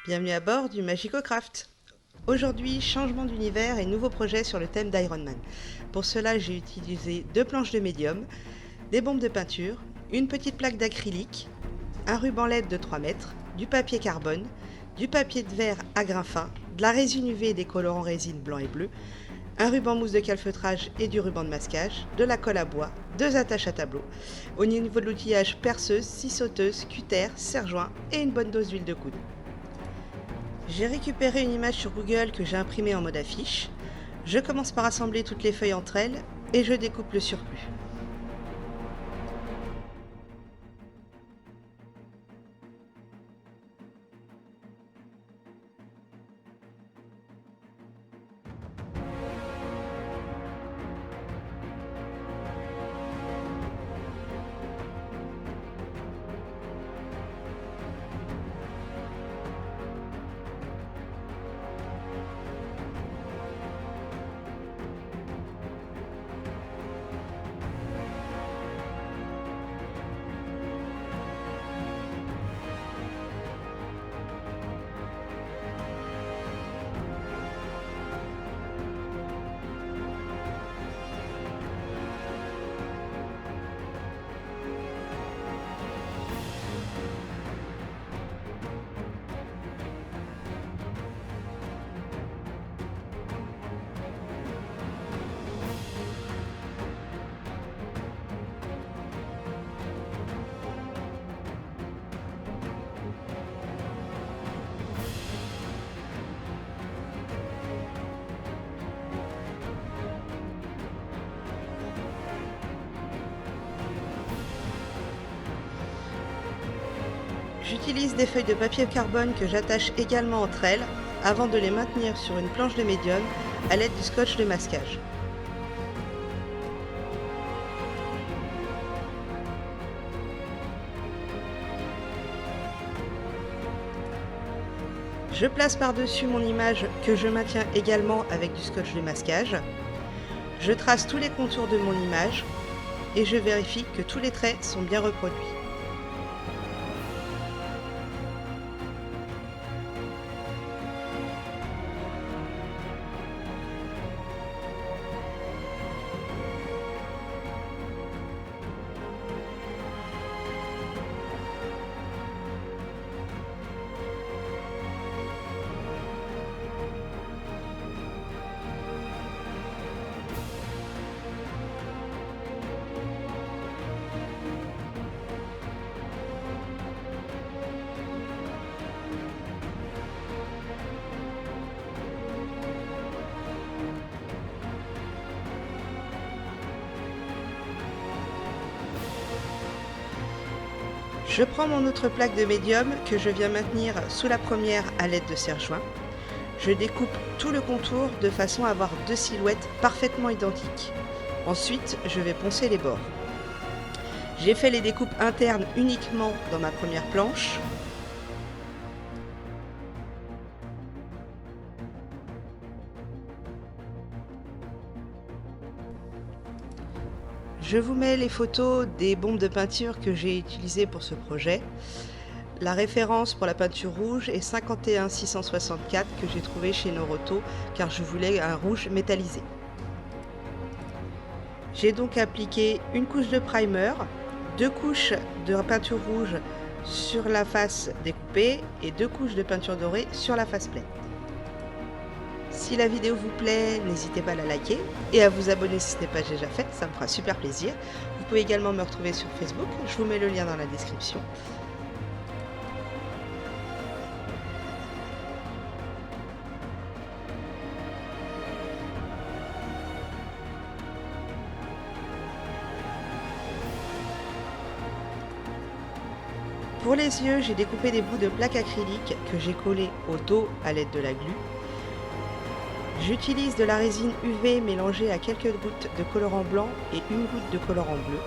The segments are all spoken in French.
Bienvenue à bord du Magicocraft. Aujourd'hui, changement d'univers et nouveau projet sur le thème d'Iron Man. Pour cela, j'ai utilisé 2 planches de médium, des bombes de peinture, une petite plaque d'acrylique, un ruban LED de 3 mètres, du papier carbone, du papier de verre à grains fins, de la résine UV et des colorants résine blanc et bleu, un ruban mousse de calfeutrage et du ruban de masquage, de la colle à bois, 2 attaches à tableau. Au niveau de l'outillage, perceuse, scie sauteuse, cutter, serre-joint et une bonne dose d'huile de coude. J'ai récupéré une image sur Google que j'ai imprimée en mode affiche. Je commence par assembler toutes les feuilles entre elles et je découpe le surplus. J'utilise des feuilles de papier carbone que j'attache également entre elles avant de les maintenir sur une planche de médium à l'aide du scotch de masquage. Je place par-dessus mon image que je maintiens également avec du scotch de masquage. Je trace tous les contours de mon image et je vérifie que tous les traits sont bien reproduits. Je prends mon autre plaque de médium que je viens maintenir sous la première à l'aide de serre-joint. Je découpe tout le contour de façon à avoir 2 silhouettes parfaitement identiques. Ensuite, je vais poncer les bords. J'ai fait les découpes internes uniquement dans ma première planche. Je vous mets les photos des bombes de peinture que j'ai utilisées pour ce projet. La référence pour la peinture rouge est 51664 que j'ai trouvé chez Noroto car je voulais un rouge métallisé. J'ai donc appliqué une couche de primer, 2 couches de peinture rouge sur la face découpée et 2 couches de peinture dorée sur la face pleine. Si la vidéo vous plaît, n'hésitez pas à la liker et à vous abonner si ce n'est pas déjà fait, ça me fera super plaisir. Vous pouvez également me retrouver sur Facebook, je vous mets le lien dans la description. Pour les yeux, j'ai découpé des bouts de plaque acrylique que j'ai collé au dos à l'aide de la glu. J'utilise de la résine UV mélangée à quelques gouttes de colorant blanc et une goutte de colorant bleu.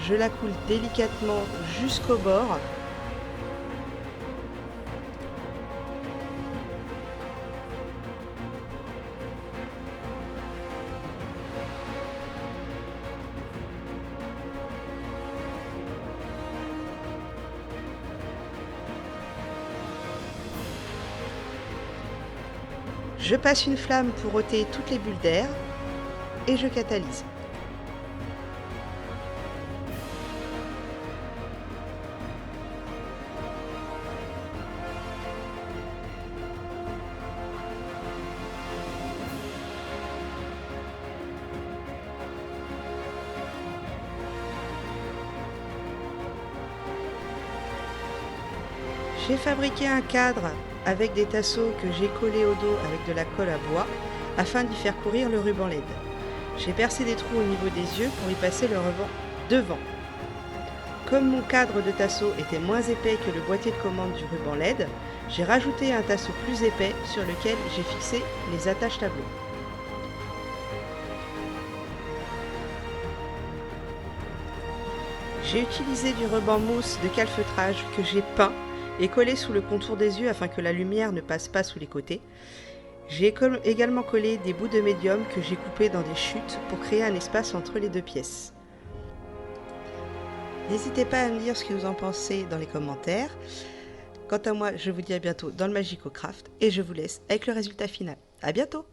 Je la coule délicatement jusqu'au bord. Je passe une flamme pour ôter toutes les bulles d'air et je catalyse. J'ai fabriqué un cadre avec des tasseaux que j'ai collés au dos avec de la colle à bois afin d'y faire courir le ruban LED. J'ai percé des trous au niveau des yeux pour y passer le ruban devant. Comme mon cadre de tasseau était moins épais que le boîtier de commande du ruban LED, j'ai rajouté un tasseau plus épais sur lequel j'ai fixé les attaches tableaux. J'ai utilisé du ruban mousse de calfeutrage que j'ai peint et collé sous le contour des yeux afin que la lumière ne passe pas sous les côtés. J'ai également collé des bouts de médium que j'ai coupés dans des chutes pour créer un espace entre les deux pièces. N'hésitez pas à me dire ce que vous en pensez dans les commentaires. Quant à moi, je vous dis à bientôt dans le Magico Craft et je vous laisse avec le résultat final. À bientôt!